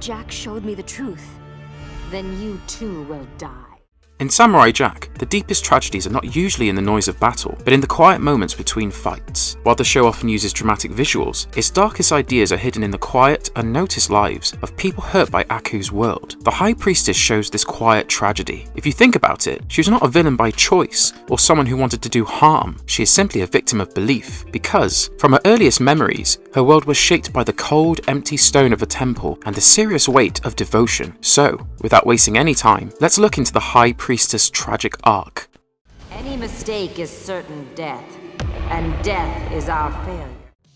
Jack showed me the truth. Then you too will die. In Samurai Jack, the deepest tragedies are not usually in the noise of battle, but in the quiet moments between fights. While the show often uses dramatic visuals, its darkest ideas are hidden in the quiet, unnoticed lives of people hurt by Aku's world. The High Priestess shows this quiet tragedy. If you think about it, she was not a villain by choice, or someone who wanted to do harm. She is simply a victim of belief, because, from her earliest memories, her world was shaped by the cold, empty stone of a temple and the serious weight of devotion. So, without wasting any time, let's look into the High Priestess' tragic arc. Any mistake is certain death, and death is our failure.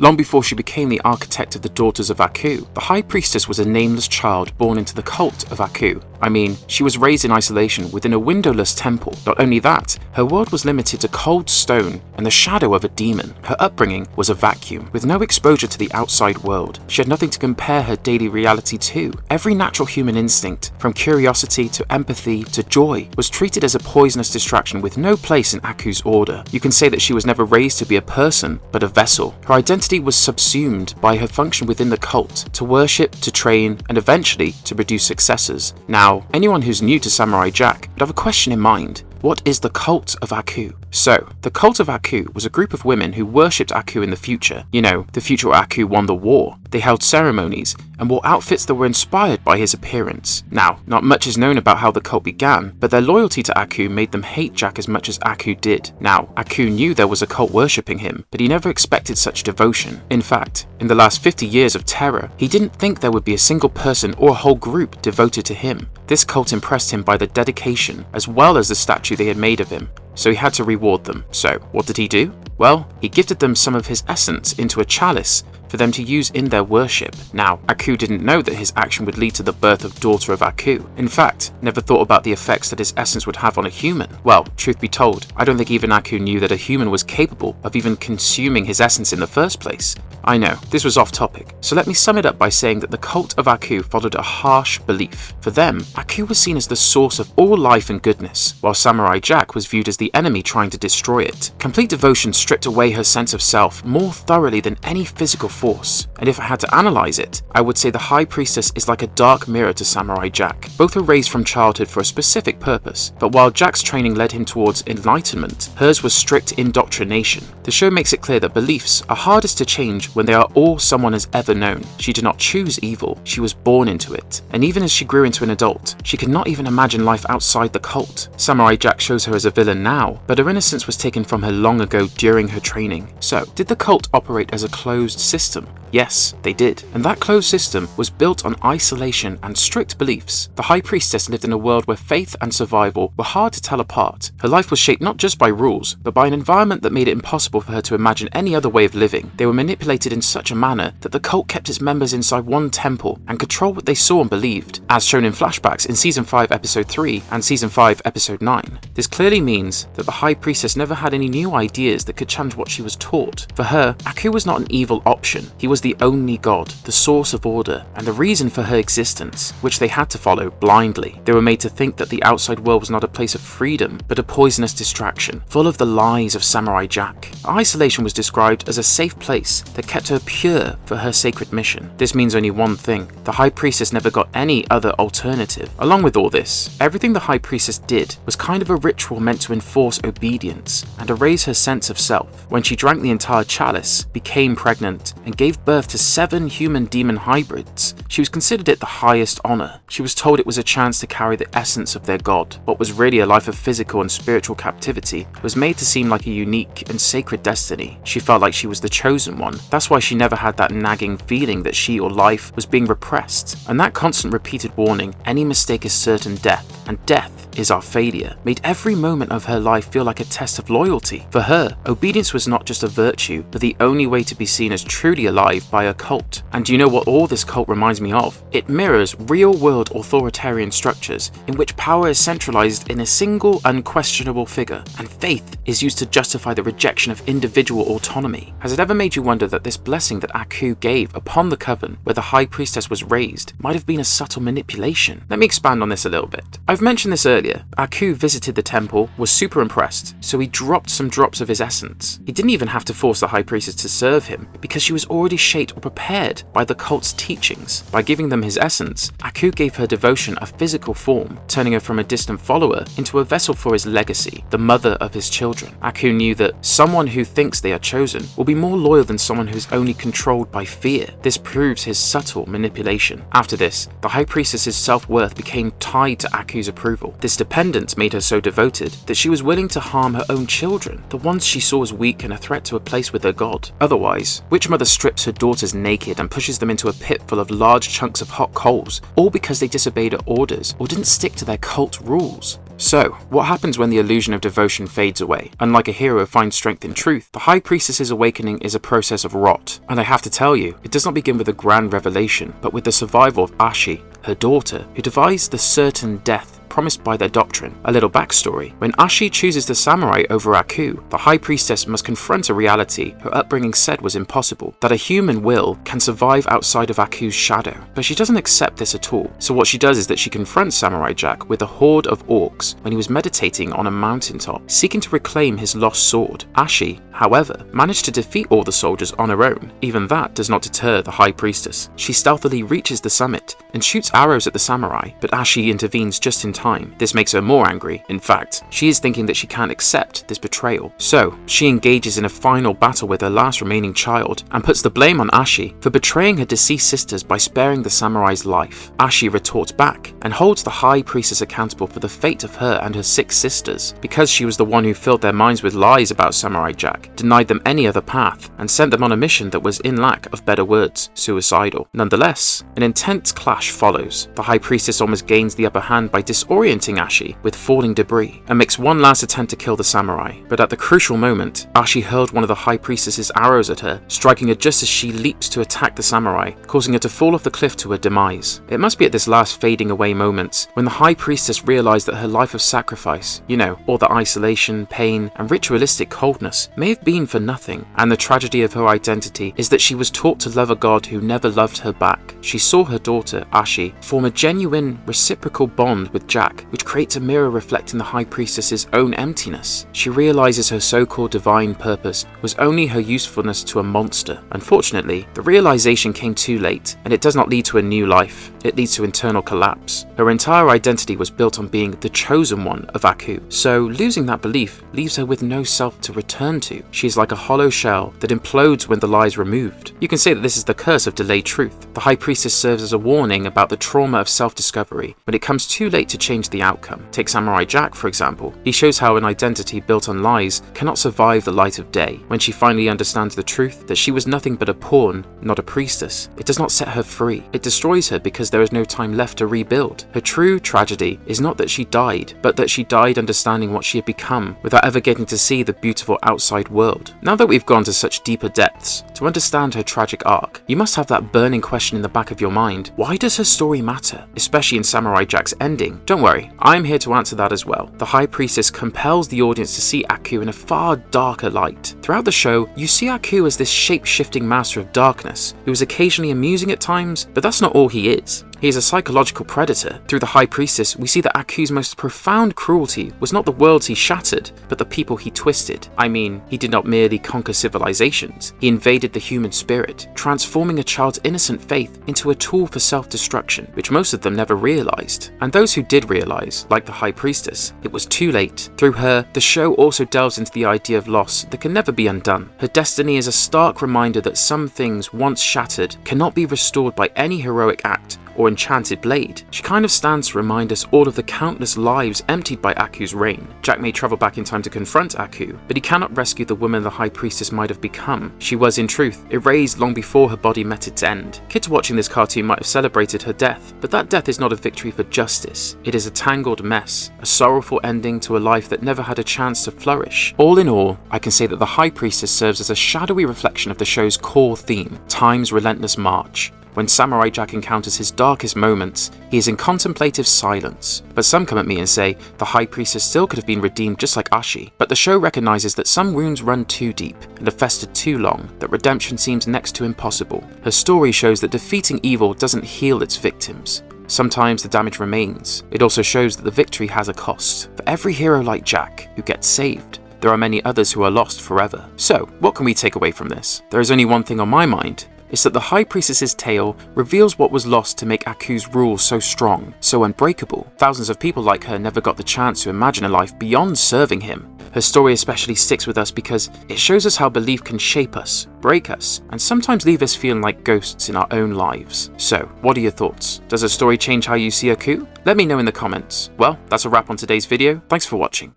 Long before she became the architect of the Daughters of Aku, the High Priestess was a nameless child born into the cult of Aku. I mean, she was raised in isolation within a windowless temple. Not only that, her world was limited to cold stone and the shadow of a demon. Her upbringing was a vacuum, with no exposure to the outside world. She had nothing to compare her daily reality to. Every natural human instinct, from curiosity to empathy to joy, was treated as a poisonous distraction with no place in Aku's order. You can say that she was never raised to be a person, but a vessel. Her identity was subsumed by her function within the cult, to worship, to train, and eventually to produce successors. Now, anyone who's new to Samurai Jack would have a question in mind. What is the cult of Aku? So, the cult of Aku was a group of women who worshipped Aku in the future. You know, the future where Aku won the war. They held ceremonies and wore outfits that were inspired by his appearance. Now, not much is known about how the cult began, but their loyalty to Aku made them hate Jack as much as Aku did. Now, Aku knew there was a cult worshipping him, but he never expected such devotion. In fact, in the last 50 years of terror, he didn't think there would be a single person or a whole group devoted to him. This cult impressed him by the dedication as well as the statue they had made of him, so he had to reward them. So, what did he do? Well, he gifted them some of his essence into a chalice for them to use in their worship. Now, Aku didn't know that his action would lead to the birth of Daughter of Aku. In fact, never thought about the effects that his essence would have on a human. Well, truth be told, I don't think even Aku knew that a human was capable of even consuming his essence in the first place. I know, this was off topic, so let me sum it up by saying that the cult of Aku followed a harsh belief. For them, Aku was seen as the source of all life and goodness, while Samurai Jack was viewed as the enemy trying to destroy it. Complete devotion stripped away her sense of self more thoroughly than any physical force. And if I had to analyze it, I would say the High Priestess is like a dark mirror to Samurai Jack. Both were raised from childhood for a specific purpose, but while Jack's training led him towards enlightenment, hers was strict indoctrination. The show makes it clear that beliefs are hardest to change when they are all someone has ever known. She did not choose evil, she was born into it. And even as she grew into an adult, she could not even imagine life outside the cult. Samurai Jack shows her as a villain now, but her innocence was taken from her long ago during her training. So, did the cult operate as a closed system? Yes, they did. And that closed system was built on isolation and strict beliefs. The High Priestess lived in a world where faith and survival were hard to tell apart. Her life was shaped not just by rules, but by an environment that made it impossible for her to imagine any other way of living. They were manipulated in such a manner that the cult kept its members inside one temple and controlled what they saw and believed, as shown in flashbacks in Season 5 Episode 3 and Season 5 Episode 9. This clearly means that the High Priestess never had any new ideas that could challenge what she was taught. For her, Aku was not an evil option. He was the only god, the source of order, and the reason for her existence, which they had to follow blindly. They were made to think that the outside world was not a place of freedom, but a poisonous distraction, full of the lies of Samurai Jack. Isolation was described as a safe place that kept her pure for her sacred mission. This means only one thing: the High Priestess never got any other alternative. Along with all this, everything the High Priestess did was kind of a ritual meant to enforce obedience and erase her sense of self. When she drank the entire chalice, became pregnant, and gave birth to 7 human-demon hybrids, she was considered it the highest honor. She was told it was a chance to carry the essence of their god. What was really a life of physical and spiritual captivity was made to seem like a unique and sacred destiny. She felt like she was the chosen one. That's why she never had that nagging feeling that she or life was being repressed. And that constant repeated warning, any mistake is certain death, and death is our failure, made every moment of her life feel like a test of loyalty. For her, obedience was not just a virtue, but the only way to be seen as truly alive by a cult. And do you know what all this cult reminds me of? It mirrors real-world authoritarian structures in which power is centralized in a single unquestionable figure, and faith is used to justify the rejection of individual autonomy. Has it ever made you wonder that this blessing that Aku gave upon the coven where the High Priestess was raised might have been a subtle manipulation? Let me expand on this a little bit. I've I've mentioned this earlier. Aku visited the temple, was super impressed, so he dropped some drops of his essence. He didn't even have to force the High Priestess to serve him, because she was already shaped or prepared by the cult's teachings. By giving them his essence, Aku gave her devotion a physical form, turning her from a distant follower into a vessel for his legacy, the mother of his children. Aku knew that someone who thinks they are chosen will be more loyal than someone who is only controlled by fear. This proves his subtle manipulation. After this, the High Priestess's self-worth became tied to Aku's approval. This dependence made her so devoted that she was willing to harm her own children, the ones she saw as weak and a threat to a place with her god. Otherwise, which mother strips her daughters naked and pushes them into a pit full of large chunks of hot coals, all because they disobeyed her orders or didn't stick to their cult rules? So, what happens when the illusion of devotion fades away? Unlike a hero finds strength in truth, the High Priestess's awakening is a process of rot. And I have to tell you, it does not begin with a grand revelation, but with the survival of Ashi, her daughter, who devised the certain death promised by their doctrine. A little backstory: when Ashi chooses the samurai over Aku, the High Priestess must confront a reality her upbringing said was impossible, that a human will can survive outside of Aku's shadow. But she doesn't accept this at all, so what she does is that she confronts Samurai Jack with a horde of orcs when he was meditating on a mountaintop, seeking to reclaim his lost sword. Ashi, however, managed to defeat all the soldiers on her own. Even that does not deter the High Priestess. She stealthily reaches the summit and shoots arrows at the samurai, but Ashi intervenes just in time. This makes her more angry. In fact, she is thinking that she can't accept this betrayal. So, she engages in a final battle with her last remaining child and puts the blame on Ashi for betraying her deceased sisters by sparing the samurai's life. Ashi retorts back and holds the High Priestess accountable for the fate of her and her 6 sisters, because she was the one who filled their minds with lies about Samurai Jack, denied them any other path, and sent them on a mission that was, in lack of better words, suicidal. Nonetheless, an intense clash follows. The High Priestess almost gains the upper hand by disorienting Ashi with falling debris and makes one last attempt to kill the samurai. But at the crucial moment, Ashi hurled one of the High Priestess's arrows at her, striking her just as she leaps to attack the samurai, causing her to fall off the cliff to her demise. It must be at this last fading away moment when the High Priestess realized that her life of sacrifice, all the isolation, pain, and ritualistic coldness may have been for nothing, and the tragedy of her identity is that she was taught to love a god who never loved her back. She saw her daughter, Ashi, form a genuine, reciprocal bond with Jack, which creates a mirror reflecting the High Priestess's own emptiness. She realizes her so-called divine purpose was only her usefulness to a monster. Unfortunately, the realization came too late, and it does not lead to a new life. It leads to internal collapse. Her entire identity was built on being the chosen one of Aku, so losing that belief leaves her with no self to return to. She is like a hollow shell that implodes when the lie is removed. You can say that this is the curse of delayed truth. The High Priestess serves as a warning about the trauma of self-discovery when it comes too late to change the outcome. Take Samurai Jack, for example. He shows how an identity built on lies cannot survive the light of day. When she finally understands the truth, that she was nothing but a pawn, not a priestess, it does not set her free. It destroys her because there is no time left to rebuild. Her true tragedy is not that she died, but that she died understanding what she had become without ever getting to see the beautiful outside world. Now that we've gone to such deeper depths, to understand her tragic arc, you must have that burning question in the back of your mind: why does her story matter, especially in Samurai Jack's ending? Don't worry, I'm here to answer that as well. The High Priestess compels the audience to see Aku in a far darker light. Throughout the show, you see Aku as this shape-shifting master of darkness, who is occasionally amusing at times, but that's not all he is. He is a psychological predator. Through the High Priestess, we see that Aku's most profound cruelty was not the worlds he shattered, but the people he twisted. I mean, he did not merely conquer civilizations, he invaded the human spirit, transforming a child's innocent faith into a tool for self-destruction, which most of them never realized. And those who did realize, like the High Priestess, it was too late. Through her, the show also delves into the idea of loss that can never be undone. Her destiny is a stark reminder that some things once shattered cannot be restored by any heroic act or enchanted blade. She kind of stands to remind us all of the countless lives emptied by Aku's reign. Jack may travel back in time to confront Aku, but he cannot rescue the woman the High Priestess might have become. She was, in truth, erased long before her body met its end. Kids watching this cartoon might have celebrated her death, but that death is not a victory for justice. It is a tangled mess, a sorrowful ending to a life that never had a chance to flourish. All in all, I can say that the High Priestess serves as a shadowy reflection of the show's core theme, time's relentless march. When Samurai Jack encounters his darkest moments, he is in contemplative silence. But some come at me and say the High Priestess still could have been redeemed just like Ashi. But the show recognizes that some wounds run too deep and have festered too long, that redemption seems next to impossible. Her story shows that defeating evil doesn't heal its victims, Sometimes the damage remains. It also shows that the victory has a cost. For every hero like Jack who gets saved, there are many others who are lost forever. So, what can we take away from this? There is only one thing on my mind. It's that the High Priestess's tale reveals what was lost to make Aku's rule so strong, so unbreakable. Thousands of people like her never got the chance to imagine a life beyond serving him. Her story especially sticks with us because it shows us how belief can shape us, break us, and sometimes leave us feeling like ghosts in our own lives. So, what are your thoughts? Does her story change how you see Aku? Let me know in the comments. Well, that's a wrap on today's video. Thanks for watching.